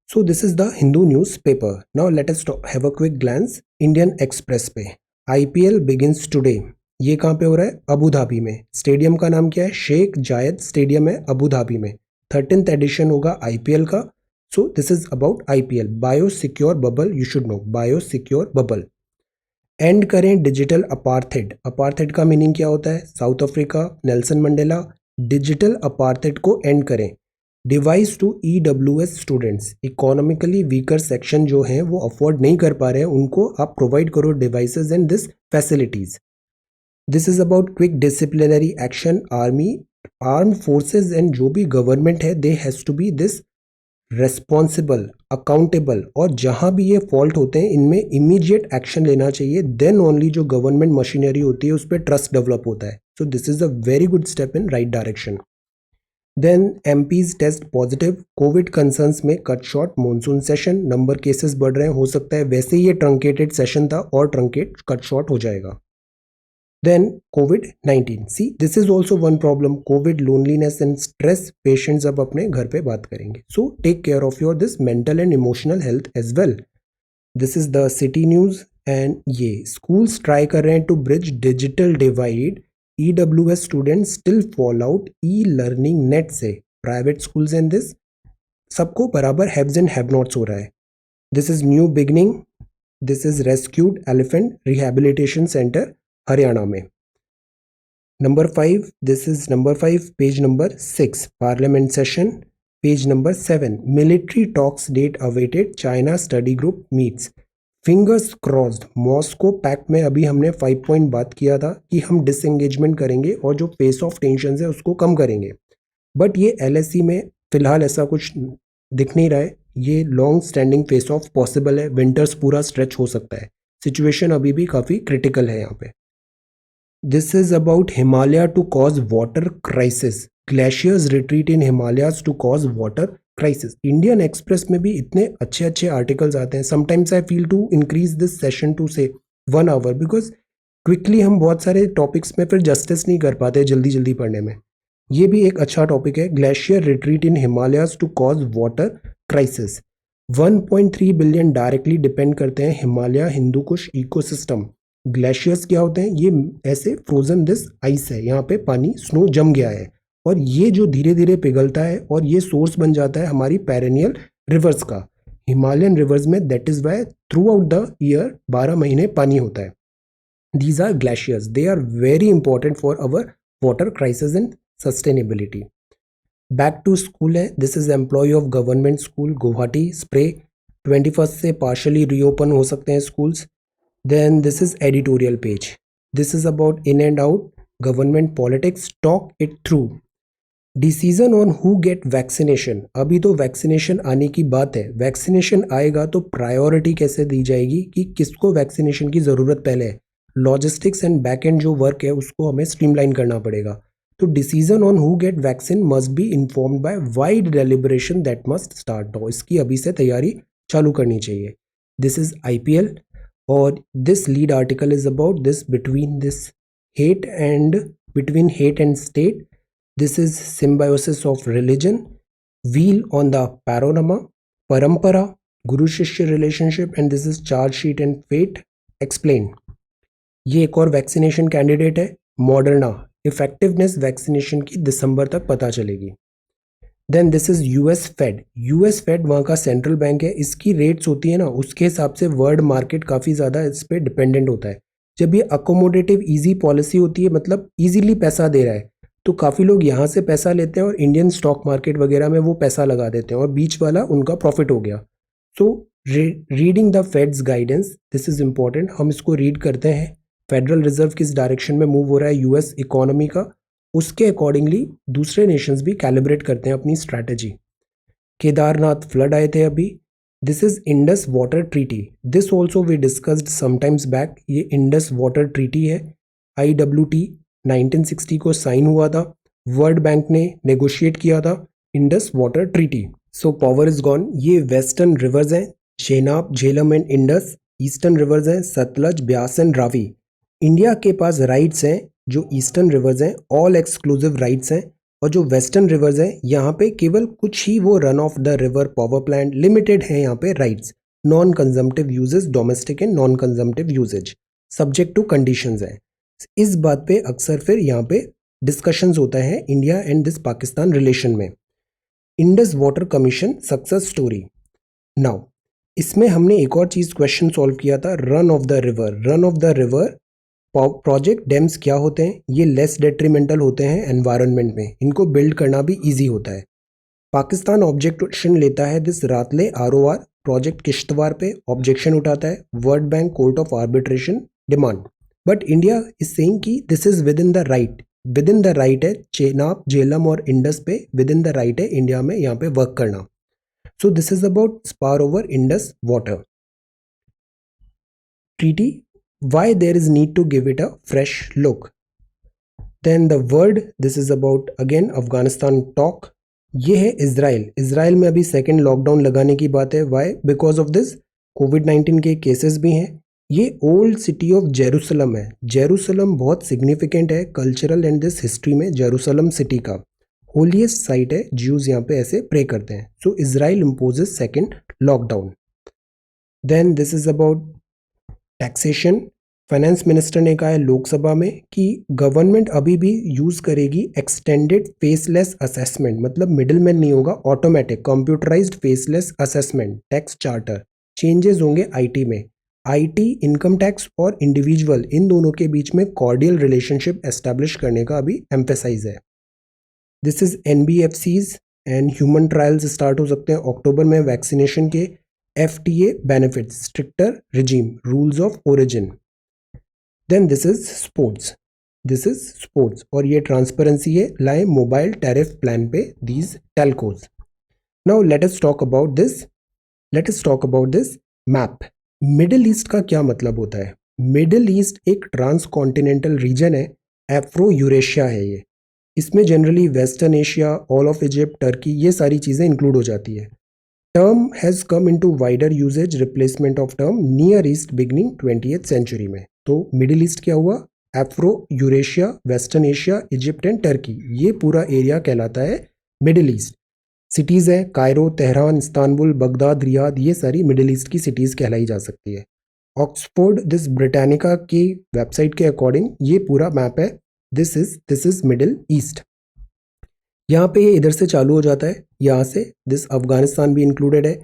So this is the Hindu newspaper. Now let us have a quick glance. Indian Express पे IPL begins today. ये कहाँ पे हो रहा है, अबू धाबी में। स्टेडियम का नाम क्या है, शेख जायद स्टेडियम है अबू धाबी में। 13th एडिशन होगा IPL का। So this is about IPL। Bio secure bubble, you should know, bio secure bubble. End करें डिजिटल अपार्थेड। अपार्थेड का मीनिंग क्या होता है, South Africa, Nelson Mandela. Digital apartheid को एंड करें। Device to EWS students, economically weaker section जो हैं वो अफोर्ड नहीं कर पा रहे हैं, उनको आप प्रोवाइड करो devices and this facilities. This is about quick disciplinary action. Army, arm forces and जो भी गवर्नमेंट है they has to be this responsible, accountable, और जहां भी ये फॉल्ट होते हैं इनमें इमीडिएट एक्शन लेना चाहिए। देन ओनली जो गवर्नमेंट मशीनरी होती है उस पर ट्रस्ट डेवलप होता है। So this is a very good step in right direction. Then MPs test positive, COVID concerns में cut short monsoon session. Number cases बढ़ रहे हैं, हो सकता है वैसे ही ये ट्रंकेटेड सेशन था और ट्रंकेट कट शॉर्ट हो जाएगा। Then COVID-19, see this is also one problem, COVID, loneliness and stress. Patients अब अपने घर पे बात करेंगे। So take care of your this mental and emotional health as well. This is the city news and ये स्कूल्स ट्राई कर रहे हैं to bridge digital divide. EWS students still fall out e learning net से। प्राइवेट स्कूल्स एंड दिस सबको बराबर हैव्स एंड हैव नॉट्स हो रहा है। This is new beginning, this is rescued elephant rehabilitation centre Haryana में। Number 5, this is number 5, page number 6, parliament session. Page number 7, military talks date awaited, China study group meets. Fingers crossed. Moscow pact में अभी हमने 5 पॉइंट बात किया था कि हम डिसएंगेजमेंट करेंगे और जो फेस ऑफ टेंशन है उसको कम करेंगे, बट ये LSE में फिलहाल ऐसा कुछ दिख नहीं रहा है। ये long standing face of possible है, विंटर्स पूरा स्ट्रेच हो सकता है। सिचुएशन अभी भी काफ़ी क्रिटिकल है यहाँ पे। This is about Himalaya to cause water crisis, glaciers retreat in Himalayas to cause water crisis. Indian Express में भी इतने अच्छे अच्छे आर्टिकल्स आते हैं। Sometimes I feel to increase this session to से 1 आवर, बिकॉज क्विकली हम बहुत सारे टॉपिक्स में फिर जस्टिस नहीं कर पाते जल्दी जल्दी पढ़ने में। ये भी एक अच्छा टॉपिक है, glacier retreat in Himalayas to cause water crisis. 1.3 billion directly depend करते हैं हिमालय हिंदू कुश इकोसिस्टम। ग्लेशियर्स क्या होते हैं? ये ऐसे फ्रोजन दिस आइस है, यहाँ पे पानी स्नो जम गया है और ये जो धीरे धीरे पिघलता है और ये सोर्स बन जाता है हमारी पेरेनियल रिवर्स का, हिमालयन रिवर्स में। That is why throughout the year 12 महीने पानी होता है। These are glaciers. They are very important for our water crisis and sustainability. Back to school है, this is employee of government school Guwahati spray 21st से partially reopen हो सकते हैं schools. Then this is editorial page. This is about in and out government politics. Talk it through. Decision on who gate vaccination. अभी तो वैक्सीनेशन आने की बात है, वैक्सीनेशन आएगा तो प्रायोरिटी कैसे दी जाएगी कि किसको वैक्सीनेशन की ज़रूरत पहले है। लॉजिस्टिक्स एंड बैक एंड जो वर्क है उसको हमें स्ट्रीमलाइन करना पड़ेगा। तो decision on who get vaccine must be informed by wide deliberation that must start now. इसकी अभी से तैयारी चालू करनी चाहिए। दिस इज IPL और this lead article is about this between hate and state. This is symbiosis of religion, wheel on the parampara, guru shishya relationship, and this is charge sheet and fate explained. ये एक और वैक्सीनेशन कैंडिडेट है मॉडर्ना। इफेक्टिवनेस वैक्सीनेशन की दिसंबर तक पता चलेगी। Then this is US Fed वहाँ का सेंट्रल बैंक है। इसकी रेट्स होती है ना, उसके हिसाब से वर्ल्ड मार्केट काफ़ी ज़्यादा इस पर डिपेंडेंट होता है। जब ये अकोमोडेटिव ईजी पॉलिसी होती है, मतलब ईजीली पैसा दे रहा है, तो काफ़ी लोग यहाँ से पैसा लेते हैं और इंडियन स्टॉक मार्केट वगैरह में वो पैसा लगा देते हैं और बीच वाला उनका प्रॉफिट हो गया। So reading the fades guidance, this is important. हम इसको रीड करते हैं। फेडरल रिजर्व किस डायरेक्शन में मूव हो रहा है US इकोनॉमी का, उसके अकॉर्डिंगली दूसरे नेशंस भी कैलिब्रेट करते हैं अपनी स्ट्रैटेजी। केदारनाथ फ्लड आए थे अभी। This is Indus water treaty, this also we discussed sometimes back. ये इंडस वाटर ट्रीटी है, IWT 1960 को साइन हुआ था। वर्ल्ड बैंक ने नेगोशिएट किया था Indus water treaty. So power is gone. ये वेस्टर्न रिवर्स हैं, Chenab, Jhelum and Indus. Eastern reverse हैं, सतलज, ब्यास एंड रावी। इंडिया के पास राइट्स हैं जो ईस्टर्न रिवर्स हैं, ऑल एक्सक्लूसिव राइट्स हैं, और जो वेस्टर्न रिवर्स हैं यहाँ पे केवल कुछ ही वो run of the river power plant limited है यहाँ पे rights. Non consumptive usages, domestic and non consumptive usages, subject to conditions है। इस बात पे अक्सर फिर यहाँ पे डिस्कशंस होता है India and this Pakistan relation में। Indus water commission success story. Now इसमें हमने एक और चीज क्वेश्चन सॉल्व किया था, run of the river project dams क्या होते हैं? ये लेस डेट्रीमेंटल होते हैं एनवायरनमेंट में, इनको बिल्ड करना भी ईजी होता है। पाकिस्तान ऑब्जेक्शन लेता है this Ratle ROR project Kishtwar पे, ऑब्जेक्शन उठाता है, world bank court of arbitration demand. But India is saying कि this is within the right है। चेनाब, झेलम और इंडस पे विद इन द राइट है इंडिया में यहाँ पे वर्क करना। So this is about spar over Indus water treaty, why there is need to give it a fresh look. Then the word, this is about again Afghanistan talk. ये है इसराइल में अभी सेकेंड लॉकडाउन लगाने की बात है। Y? Because of this COVID-19 के केसेस भी हैं। ये ओल्ड सिटी ऑफ जेरूसलम है। जेरूसलम बहुत सिग्निफिकेंट है कल्चरल एंड दिस हिस्ट्री में। जेरूसलम सिटी का होलीएस्ट साइट है, ज्यूज यहाँ पे ऐसे प्रे करते हैं। So Israel imposes second lockdown. Then this is about taxation. Finance minister ने कहा है लोकसभा में कि गवर्नमेंट अभी भी यूज करेगी एक्सटेंडेड फेसलेस असेसमेंट, मतलब मिडिलमैन नहीं होगा, automatic computerised faceless assessment tax charter. Changes होंगे IT में। IT, इनकम टैक्स और इंडिविजुअल, इन दोनों के बीच में कॉर्डियल रिलेशनशिप एस्टैब्लिश करने का अभी एम्फेसाइज है। This is NBFCs and human trials start हो सकते हैं अक्टूबर में वैक्सीनेशन के। FTA benefits, stricter regime, rules of origin. Then this is sports और ये ट्रांसपेरेंसी है, लाए मोबाइल टैरिफ प्लान पे these telcos. Now let us talk about this map. Middle east का क्या मतलब होता है? मिडिल ईस्ट एक ट्रांस कॉन्टिनेंटल रीजन है, एफ्रो यूरेशिया है ये। इसमें generally western Asia, all of Egypt, Turkey, ये सारी चीज़ें इंक्लूड हो जाती है। Term has come into wider usages replacement of term near east beginning 20th century में। तो मिडिल ईस्ट क्या हुआ? Afro Eurasia, western Asia, Egypt and Turkey, ये पूरा एरिया कहलाता है मिडिल ईस्ट। सिटीज़ हैं Cairo, Tehran, Istanbul, Baghdad, Riyadh, ये सारी मिडिल ईस्ट की सिटीज़ कहलाई जा सकती है। ऑक्सफोर्ड दिस ब्रिटानिका की वेबसाइट के अकॉर्डिंग ये पूरा मैप है। This is middle east. यहाँ पे ये इधर से चालू हो जाता है, यहाँ से दिस अफगानिस्तान भी इंक्लूडेड है।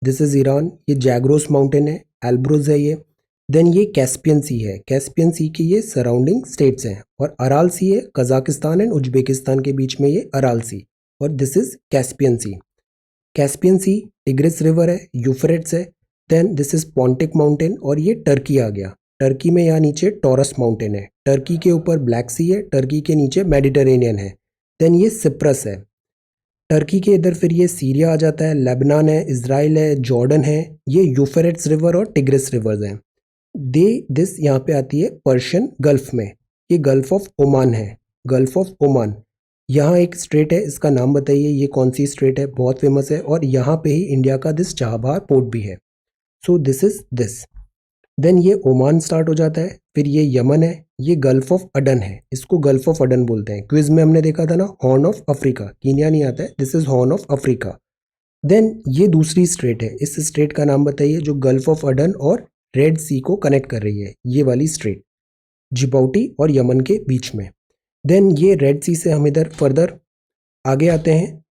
दिस इज ईरान, ये जैग्रोस माउंटेन है, एल्ब्रुज है ये। देन ये कैस्पियन सी है, कैस्पियन सी की ये सराउंडिंग स्टेट्स हैं। और अराल सी है, कजाकिस्तान एंड उज्बेकिस्तान के बीच में ये अराल सी। और this is Caspian Sea. Caspian Sea, Tigris river है, यूफ्रेट्स है। Then this is Pontic mountain, और ये टर्की आ गया। टर्की में यहाँ नीचे टॉरस माउंटेन है, टर्की के ऊपर ब्लैक सी है, टर्की के नीचे मेडिटेरेनियन है। देन ये सिप्रस है। टर्की के इधर फिर ये सीरिया आ जाता है, लेबनान है, इजराइल है, जॉर्डन है। ये यूफ्रेट्स रिवर और टिग्रिस रिवर्स हैं। दिस यहाँ पे आती है पर्शियन गल्फ में, ये गल्फ ऑफ ओमान है, गल्फ ऑफ ओमान। यहाँ एक स्ट्रेट है, इसका नाम बताइए, ये कौन सी स्ट्रेट है? बहुत फेमस है, और यहाँ पे ही इंडिया का दिस चाबहार पोर्ट भी है। So this is this. Then ये ओमान स्टार्ट हो जाता है, फिर ये यमन है, ये गल्फ ऑफ अडन है, इसको गल्फ ऑफ अडन बोलते हैं। क्विज में हमने देखा था ना, हॉर्न ऑफ अफ्रीका, कीनिया नहीं आता है, this is Horn of Africa. Then ये दूसरी स्ट्रेट है, इस स्ट्रेट का नाम बताइए जो गल्फ ऑफ अडन और रेड सी को कनेक्ट कर रही है, ये वाली स्ट्रेट, जिबौटी और यमन के बीच में। देन ये रेड सी से हम इधर फर्दर आगे आते हैं,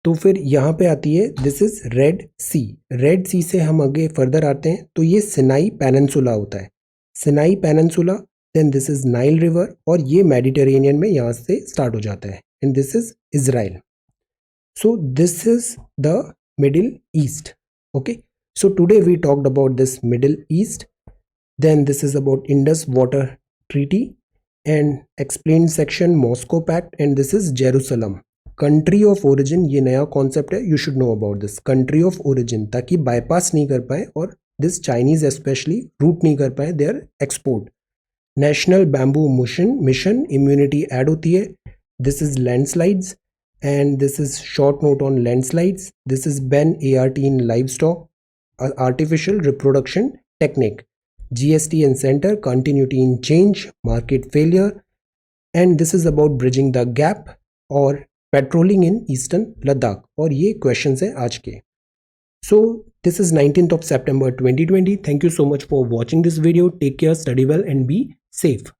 तो फिर यहाँ पे आती है this is Red Sea. Red Sea से हम आगे फर्दर आते हैं तो ये सिनाई पेनिनसुला होता है, Sinai peninsula. Then this is Nile river, और ये मेडिटेरेनियन में यहाँ से स्टार्ट हो जाता है, and this is Israel. So this is the middle east. Okay, so today we talked about this Middle East. Then this is about Indus Water Treaty and explained section Moscow Pact, and this is Jerusalem. Country of origin, ये नया कॉन्सेप्ट है, you should know about this country of origin, ताकि बाईपास नहीं कर पाए और दिस चाइनीज स्पेशली रूट नहीं कर पाए their export. National bamboo mission immunity add होती है। This is landslides, and this is short note on landslides. This is ban ART in live stock, artificial reproduction technique, GST and center, continuity in change, market failure, and this is about bridging the gap और पेट्रोलिंग इन ईस्टर्न लद्दाख, और ये क्वेश्चंस हैं आज के। सो this is 19th of September 2020. Thank you so much for watching this video. Take care, study well and be safe.